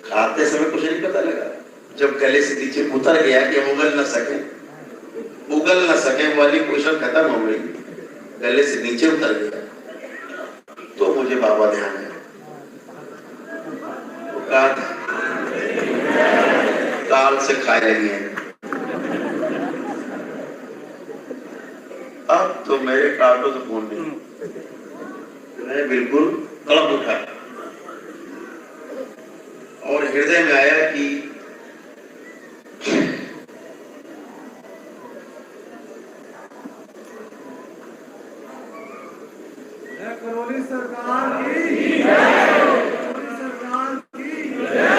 खाते समय कुछ नहीं पता लगा, जब गले से नीचे उतर गया कि हम उगल न सके वाली पोजीशन खत्म हो गई, गले से नीचे उतर गया, तो मुझे बाबा ध्यान है। वो कहा था काल से खाए लगी है। अब तो मेरे कांटों से फोन नहीं, मैं बिल्कुल कड़क उठा और हृदय में आया कि करौली सरकार की जय, करौली सरकार की जय,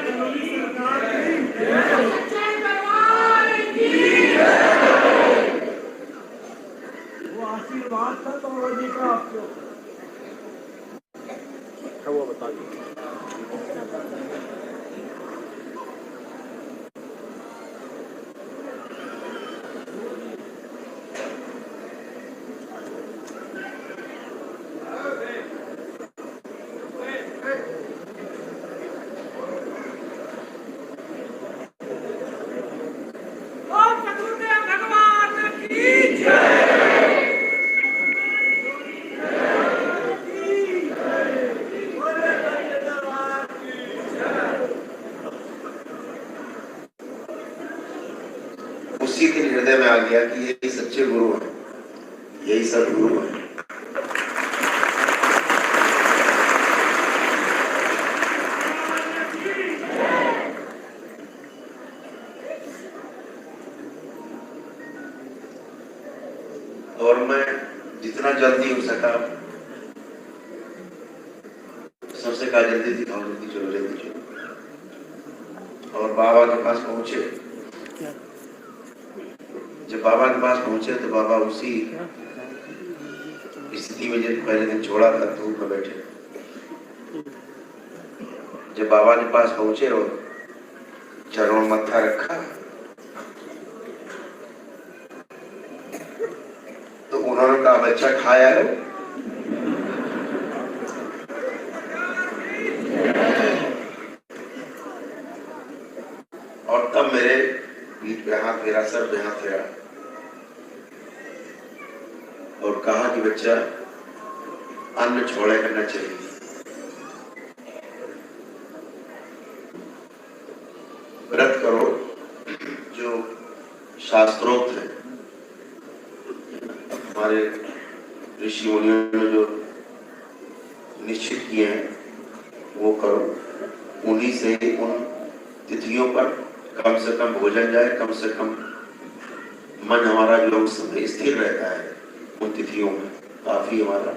करौली सरकार की जय, सच्चे दरबार की जय। वो आशीर्वाद था तो जी का आपको वो बता दीजिए। उसी दिन हृदय में आ गया कि यही सच्चे गुरु हैं, यही सब गुरु हैं। और मैं जितना जल्दी हो सका सबसे कहा जल्दी दिखाओ, जल्दी चलो, जल्दी चलो। और बाबा के पास पहुंचे। जब बाबा के पास पहुंचे तो बाबा उसी स्थिति में जब पहले दिन छोड़ा था धूप में बैठे। जब बाबा के पास पहुंचे और चरणों में मत्था रखा तो उन्होंने कहा बच्चा खाया है। और तब मेरे पीठ पे हाथ फेरा, सर पे हाथ फेरा और कहा कि बच्चा अन्न छोड़े करना चाहिए। व्रत करो जो शास्त्रोक्त है, हमारे ऋषि मुनियों ने जो निश्चित किए हैं वो करो। उन्हीं से उन तिथियों पर कम से कम भोजन जाए, कम से कम मन हमारा जो समय स्थिर रहता है उन तिथियों में काफी हमारा।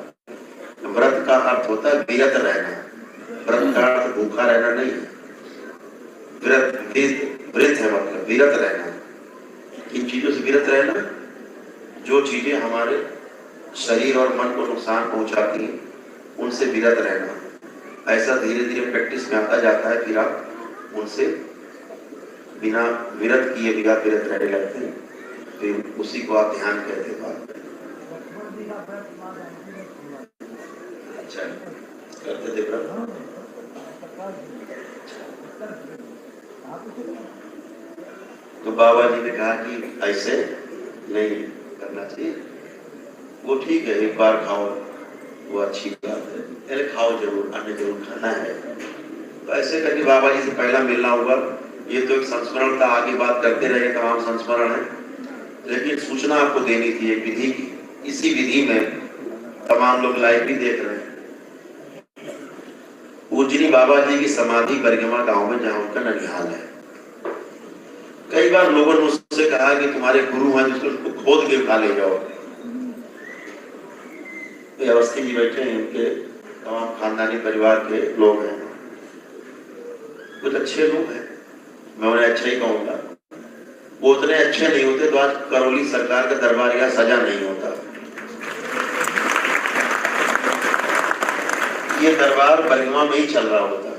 व्रत का अर्थ होता है विरत रहना, व्रत का अर्थ भूखा रहना नहीं है। व्रत है मतलब विरत रहना। इन चीजों से विरत रहना, जो चीजें हमारे शरीर और मन को नुकसान पहुंचाती हैं उनसे विरत रहना। ऐसा धीरे धीरे प्रैक्टिस में आता जाता है, फिर आप उनसे बिना विरत किए बिना विरत रहने लगते हैं, फिर उसी को आप ध्यान कहते हैं। अच्छा करते थे ब्रह्म। तो बाबा जी ने कहा कि ऐसे नहीं करना चाहिए, वो ठीक है एक बार खाओ वो अच्छी बात है, पहले खाओ जरूर, अन्न जरूर खाना है। तो ऐसे करके बाबा जी से पहला मिलना हुआ। ये तो एक संस्मरण था, आगे बात करते रहे, तमाम संस्मरण है, लेकिन सूचना आपको देनी थी एक विधि की। इसी विधि में तमाम लोग लाइव भी देख रहे हैं। पूजनी बाबा जी की समाधि बरगमा गांव में जहां उनका ननिहाल है। कई बार लोगों ने मुझसे कहा कि तुम्हारे गुरु हैं जिसको खोद के उठा ले जाओ। अवस्थी जी बैठे हैं, उनके तमाम खानदानी परिवार के लोग हैं, कुछ अच्छे लोग हैं, मैं उन्हें अच्छा ही कहूंगा। वो उतने अच्छे नहीं होते तो आज करौली सरकार का दरबार या सजा नहीं होता। ये दरबार बरगमा में ही चल रहा होता,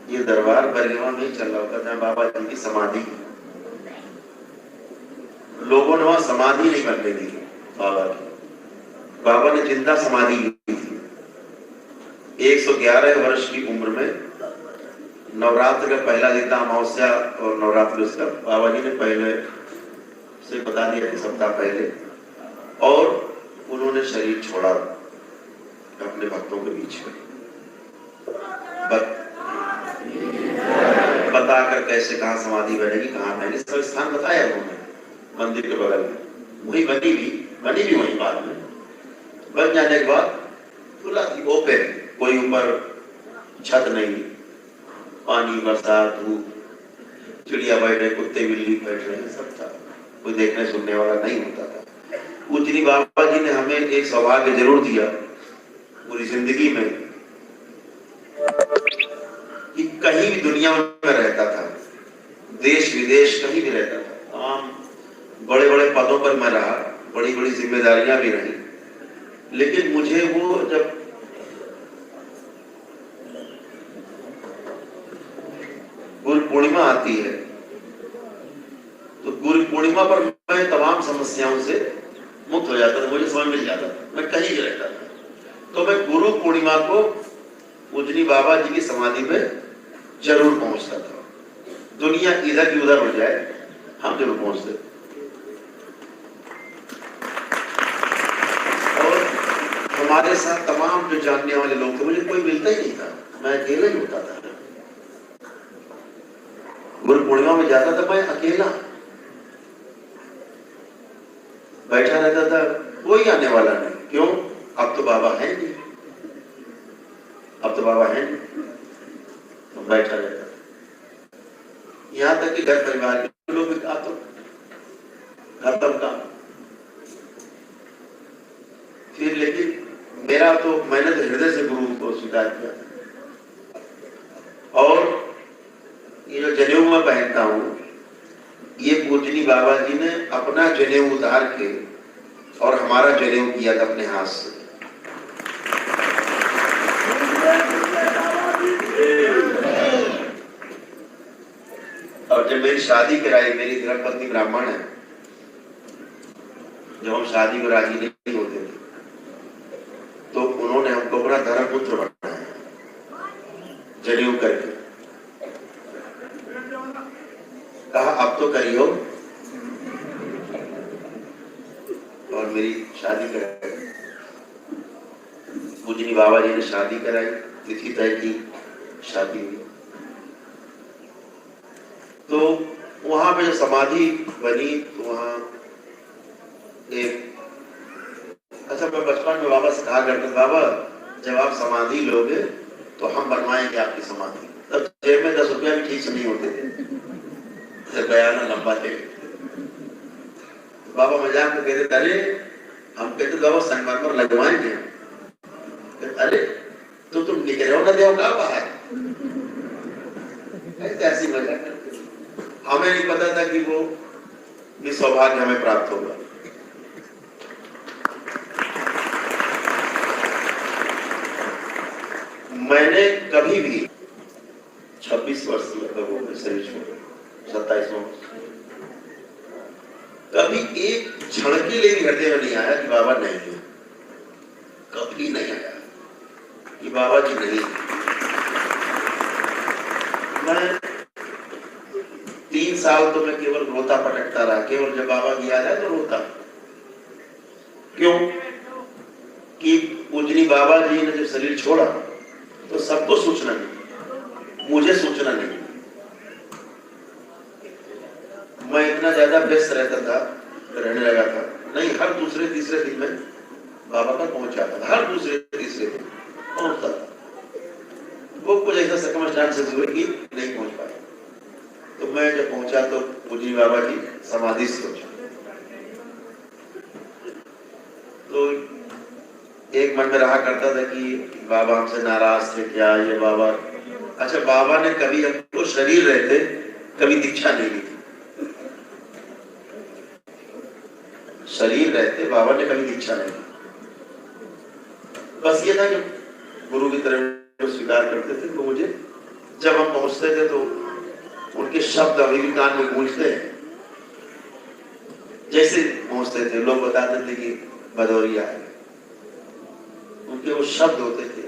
ये दरबार बरगमा में ही चल रहा होता जहाँ बाबा जी की समाधि। लोगों ने वहां समाधि नहीं करने दी बाबा की, बाबा ने जिंदा समाधि ली थी 111 वर्ष की उम्र में। नवरात्र का पहला दिन था, अमावस्या और नवरात्र उसका बाबा जी ने पहले से बता दिया कि सप्ताह पहले, और उन्होंने शरीर छोड़ा अपने भक्तों के बीच में बताकर कैसे कहाँ समाधि बनेगी, कहाँ बनेगी, सब स्थान बताया उन्होंने। मंदिर के बगल में वही बनी भी वही बाद में बन जाने के बाद खुला थी, ओपन, कोई ऊपर छत नहीं, पानी बरसात धूप, चिड़िया बैठ रहे, कुत्ते बिल्ली बैठ रहे, सब था, कोई देखने सुनने वाला नहीं होता था। पूजनी बाबा जी ने हमें एक सौभाग्य जरूर दिया पूरी जिंदगी में कि कहीं भी दुनिया में रहता था, देश विदेश कहीं भी रहता था, बड़े बड़े पदों पर मैं रहा, बड़ी बड़ी जिम्मेदारियां भी रही, लेकिन मुझे वो जब गुरु पूर्णिमा आती है तो गुरु पूर्णिमा पर मैं तमाम समस्याओं से मुक्त हो जाता था, मुझे समय मिल जाता था, मैं कहीं भी रहता था। तो मैं गुरु पूर्णिमा को पूजनी बाबा जी की समाधि पे जरूर पहुंचता था, दुनिया इधर की उधर हो जाए, हम जरूर पहुंचते। और हमारे साथ तमाम जो जानने वाले लोग थे, मुझे कोई मिलता ही नहीं था, मैं अकेला ही होता था। गुरु पूर्णिमा में जाता था मैं अकेला, बैठा रहता था, कोई आने वाला नहीं। क्यों? अब तो बाबा है नहीं, अब तो बाबा है नहीं, तो बैठा रहता था। यहाँ तक कि घर परिवार के लोग भी कहा तो खत्म काम। फिर लेकिन मेरा तो, मैंने तो हृदय से गुरु को स्वीकार किया, और ये जो जनेऊ मैं पहनता हूँ, ये पूजनी बाबा जी ने अपना जनेऊ उतार के और हमारा जनेऊ किया था अपने हाथ से। और जब मेरी शादी कराई, मेरी धर्मपत्नी ब्राह्मण है, जब हम शादी को राजी नहीं होते थे तो उन्होंने हमको अपना धर्मपुत्र बनाया जनेऊ करके, कहा अब तो करियो, और मेरी शादी कराई। पूजनी बाबा जी ने शादी कराई, तिथि तय की, शादी हुई। तो वहां पे जो समाधि बनी तो वहां एक, अच्छा मैं बचपन में बाबा से कहा करता, बाबा जब आप समाधि लोगे तो हम बनवाएंगे आपकी समाधि। तब जेब में 10 रुपया भी ठीक से नहीं होते थे, बयाना लंबा थे। बाबा मजाक में कहते, अरे हम कहते बाबा संगमरमर लगवाएंगे, अरे तो तुम लिखे रहो ना देव का बाहर, ऐसी मजाक करते। हमें नहीं पता था कि वो ये सौभाग्य हमें प्राप्त होगा। मैंने कभी भी 26 वर्ष लगभग शरीर छोड़े, 27 वर्ष, कभी एक क्षण के लिए भी हृदय में नहीं आया कि बाबा नहीं है, कभी नहीं आया कि बाबा जी नहीं है। मैं 3 साल तो मैं केवल रोता पटकता रहा, केवल जब बाबा की याद आए तो रोता। क्यों? कि पूजनी बाबा जी ने जब शरीर छोड़ा तो सबको सोचना नहीं, मुझे सोचना नहीं। मैं इतना ज्यादा व्यस्त रहता था, रहने लगा था, नहीं हर दूसरे तीसरे दिन में बाबा का पहुंच जाता था, हर दूसरे तीसरे दिन पहुंचता था। वो कुछ ऐसा सर्कमस्टांसेस हुए कि नहीं पहुंच पाया, तो मैं जब पहुंचा तो पूजनी बाबा की समाधि से पहुंचा। तो एक मन में रहा करता था कि बाबा हमसे नाराज थे क्या, ये बाबा। अच्छा, बाबा ने कभी हमको शरीर रहते कभी दीक्षा नहीं दी थी, शरीर रहते बाबा ने कभी दीक्षा नहीं दी। बस ये था कि गुरु की तरह स्वीकार करते थे। तो मुझे जब हम पहुंचते थे तो उनके शब्द अभी भी कान में गूंजते हैं। जैसे पहुंचते थे लोग बताते थे कि भदौरिया है, उनके वो शब्द होते थे,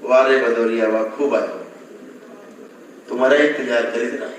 वारे भदौरिया वाह खूब आयो, तुम्हारा इंतजार करी ना।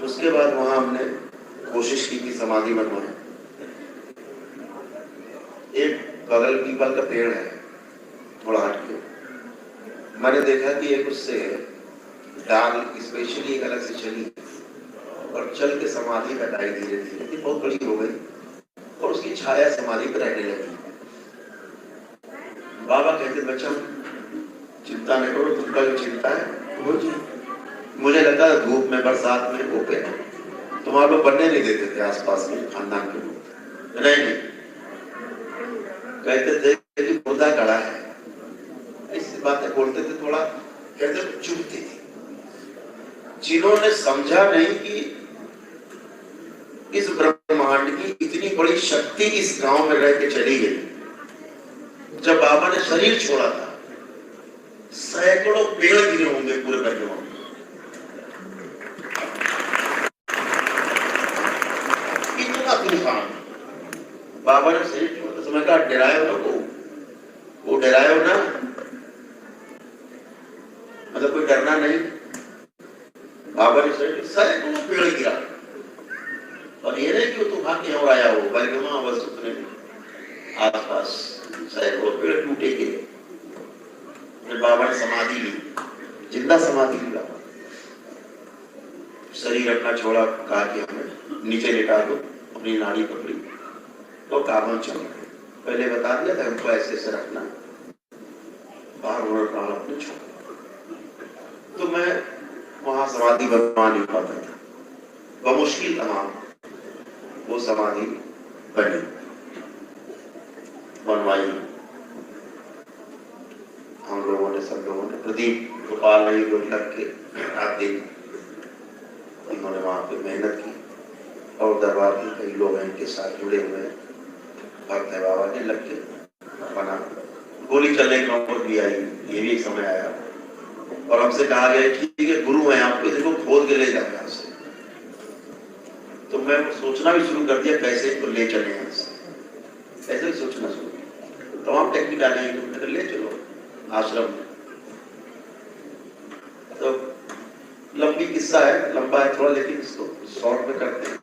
उसके बाद वहां हमने कोशिश की कि समाधि बनवाए। एक बगल पीपल का पेड़ है थोड़ा हटके, मैंने देखा कि एक उससे डाल स्पेशली एक अलग से चली और चल के समाधि हटाई धीरे धीरे, बहुत बड़ी हो गई और उसकी छाया समाधि पर रहने लगी। बाबा कहते बच्चा चिंता नहीं करो, तुमका जो चिंता है वो जी। मुझे लगा धूप में बरसात में ओके तुम्हारे लोग बनने नहीं देते थे आसपास में खानदान के लोग, नहीं कहते थे कि मुर्दा गड़ा है, ऐसी बातें बोलते थे, थोड़ा कहते चुपती थी। जिन्होंने समझा नहीं कि इस ब्रह्मांड की इतनी बड़ी शक्ति इस गांव में रह के चली गई। जब बाबा ने शरीर छोड़ा था सैकड़ों पेड़ गिरे होंगे पूरे परिवार में। इतना तूफान बाबा ने शरीर छोड़ते समय कहा डराए हो ना, वो डराए हो ना, मतलब कोई डरना नहीं। बाबा ने शरीर सैकड़ों पेड़ गिरा और ये नहीं कि वो तूफान के और आया हो, बल्कि वहां बस उतने आसपास सैकड़ों पेड़ टूटे गिरे। बाबा ने समाधि ली, जिंदा समाधि ली। बाबा शरीर अपना छोड़ा, कहा कि हमें नीचे लेटा दो, अपनी नाड़ी पकड़ी तो कार्बन चल गए। पहले बता दिया था हमको ऐसे ऐसे रखना, बाहर प्राण अपने छोड़ा। तो मैं वहां समाधि बनवा नहीं पाता था, बमुश्किल तमाम वो समाधि बनी, बनवाई हम लोगों ने, सब लोगों ने। प्रदीप गोपाल नहीं लोग लग के रात दिन इन्होंने वहां पे मेहनत की और दरबार के कई लोग हैं इनके साथ जुड़े हुए हैं, भक्त है बाबा के, लग के बना। गोली चलने की नौबत भी आई, ये भी एक समय आया और हमसे कहा गया ठीक है गुरु है आपके, देखो खोद के ले जाए यहाँ से। तो मैं सोचना भी शुरू कर दिया कैसे इसको ले चले यहाँ से, ऐसे ही सोचना शुरू किया। तमाम टेक्निक आ जाएंगे, ले चलो आश्रम में। तो लंबी किस्सा है, लंबा है थोड़ा, लेकिन इसको शॉर्ट में करते हैं।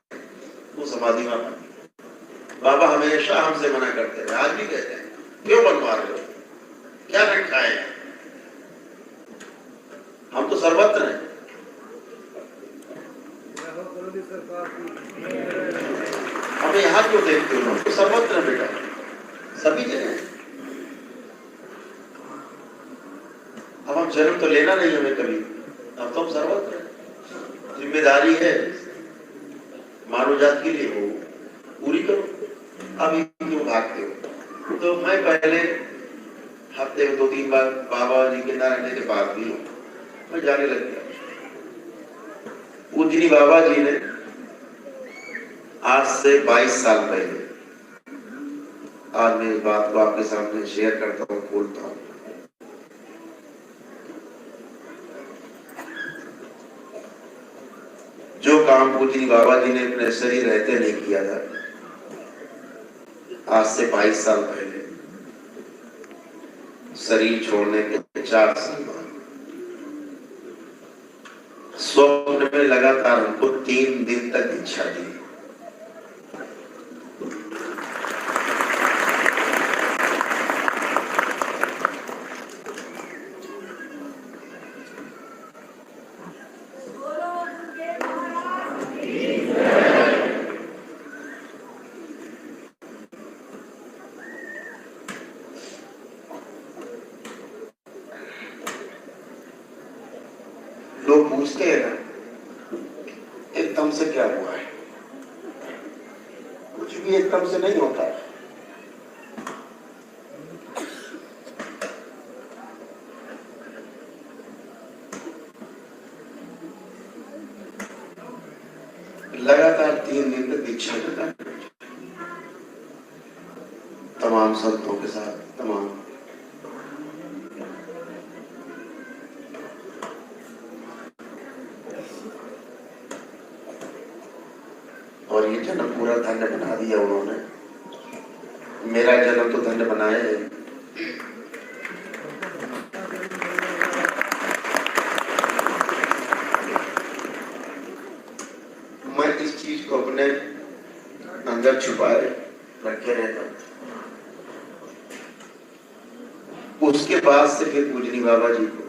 वो समाधि में बाबा हमेशा हमसे मना करते हैं, आज भी कहते हैं क्यों बनवा रहे हो, क्या रखा है, हम तो सर्वत्र हैं। हमें यहाँ क्यों देखते हो, हम तो सर्वत्र हैं बेटा, सभी जगह। अब हम जन्म तो लेना नहीं हमें कभी, अब तो हम सर्वत्र हैं। जिम्मेदारी है मानव जात के लिए, वो पूरी करो। अभी क्यों भागते हो? तो मैं पहले हफ्ते में 2-3 बार बाबा जी के नारायण के पास भी मैं जाने लग गया। पूजनी बाबा जी ने आज से 22 साल पहले, आज मैं इस बात को आपके सामने शेयर करता हूँ, बोलता हूँ। जो काम पूजनी बाबा जी ने अपने शरीर रहते नहीं किया था, आज से 22 साल पहले शरीर छोड़ने के 4 साल बाद स्वप्न में लगातार हमको 3 दिन तक इच्छा दी। पूछते हैं ना एकदम से क्या हुआ है, कुछ भी एकदम से नहीं होता। लगातार 3 दिन तक दीक्षा करना, तमाम संतों के साथ, तमाम और ये जन्म पूरा धन्य बना दिया उन्होंने। मेरा जन्म तो धन्य बनाया है। मैं इस चीज को अपने अंदर छुपाए रखे रहता हूं। उसके बाद से फिर पूजनी बाबा जी को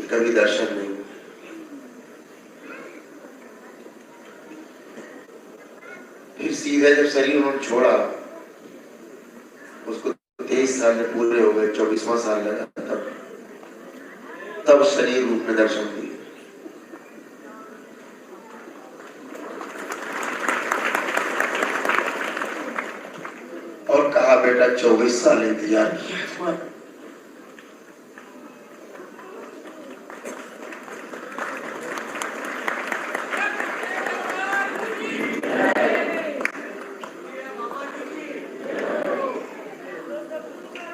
कभी दर्शन नहीं हुआ। फिर सीधे जब शरीर उन्होंने छोड़ा, उसको 23 साल में पूरे हो गए, 24वां साल लगा, तब शरीर रूप में दर्शन दिए। और कहा बेटा 24 साल इंतजार किया तुम्हारा।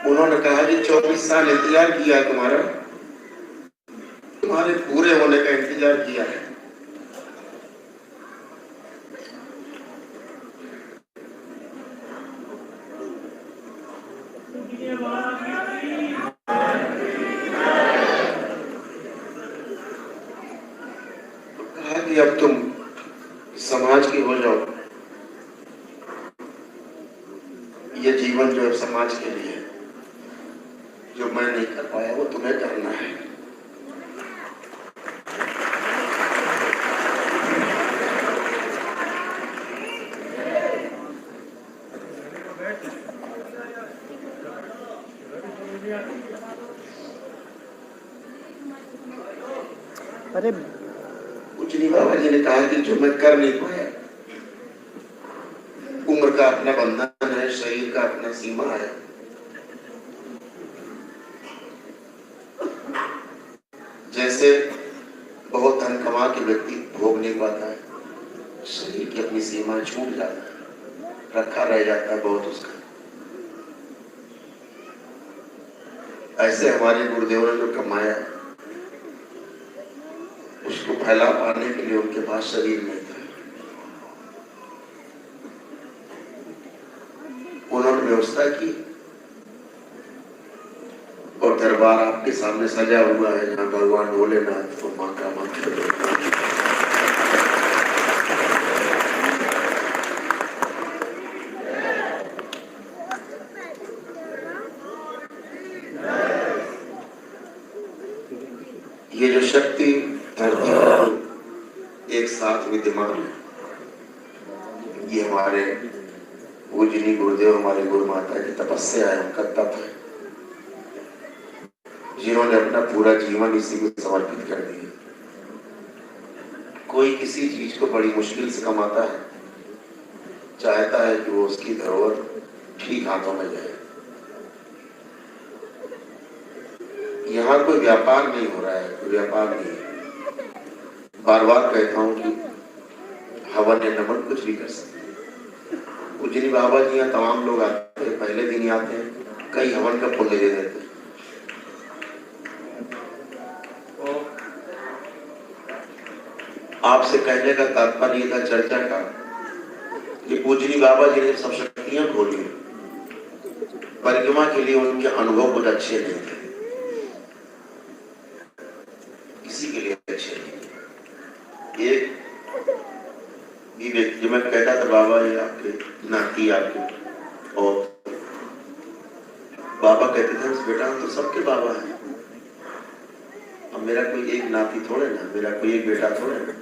उन्होंने कहा कि 24 साल इंतजार किया तुम्हारा, तुम्हारे पूरे होने का इंतजार किया है। कहा कि अब तुम समाज की हो जाओ, ये जीवन जो है समाज के लिए, जो मैं नहीं कर पाया वो तुम्हें करना है। अरे पूजनी बाबा जी ने कहा कि जो मैं कर नहीं पाया, उम्र का अपना बंधन है, शरीर का अपना सीमा है, जैसे बहुत धन कमा के व्यक्ति भोग नहीं पाता है, शरीर की अपनी सीमा छूट जाता है, रखा रह जाता है बहुत उसका। ऐसे हमारे गुरुदेव ने जो कमाया उसको फैला पाने के लिए उनके पास शरीर नहीं था। उन्होंने व्यवस्था की और दरबार आपके सामने सजा हुआ है, जहाँ भगवान भोलेनाथ और माँ का मंत्र। ये जो शक्ति धरती पर एक साथ विद्यमान है, ये हमारे पूजनी गुरुदेव, हमारे गुरु माता की तपस्या है, उनका तप है, जिन्होंने अपना पूरा जीवन इसी में समर्पित कर दिया। कोई किसी चीज को बड़ी मुश्किल से कमाता है, चाहता है कि वो उसकी धरोहर ठीक हाथों में जाए। यहाँ कोई व्यापार नहीं हो रहा है, कोई व्यापार नहीं है। बार बार कहता हूँ कि हवन या नमन कुछ भी कर सकते। पूजनी बाबा जी यहाँ तमाम लोग आते हैं, पहले दिन ही आते हैं, कई हवन का पुण्य दे देते हैं। आपसे कहने का तात्पर्य था चर्चा का कि पूजनी बाबा जी ने सब शक्तियां खोली, परिक्रमा के लिए उनके अनुभव कुछ अच्छे नहीं थे, किसी के लिए अच्छे नहीं थे। एक भी व्यक्ति, मैं कहता था बाबा ये आपके नाती आपके, और बाबा कहते थे बेटा हम तो सबके बाबा हैं, अब मेरा कोई एक नाती थोड़े ना, मेरा कोई एक बेटा थोड़े ना,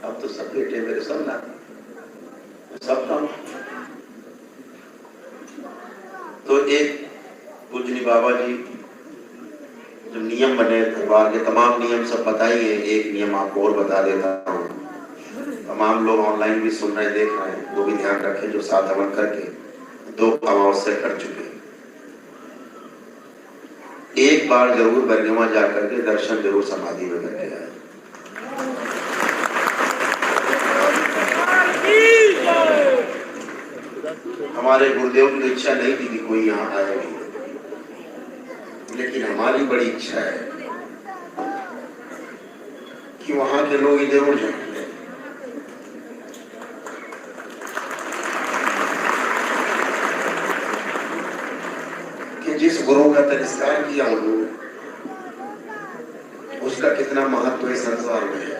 अब तो सब बेटे मेरे, सब नाती, सब काम। तो एक पूजनी बाबा जी जो नियम बने दरबार के, तमाम नियम सब बताइए। एक नियम आपको और बता देता हूँ, तमाम लोग ऑनलाइन भी सुन रहे देख रहे हैं, वो भी ध्यान रखें जो 7 हवन करके 2 अमावस्या कर चुके। एक बार जरूर बरगमा जाकर के दर्शन जरूर समाधि में करके आए। हमारे गुरुदेव की इच्छा नहीं थी कि कोई यहाँ आए, लेकिन हमारी बड़ी इच्छा है कि वहां के लोग जरूर जाएं। कि जिस गुरु का तिरस्कार किया उन्होंने, उसका कितना महत्व इस संसार में है।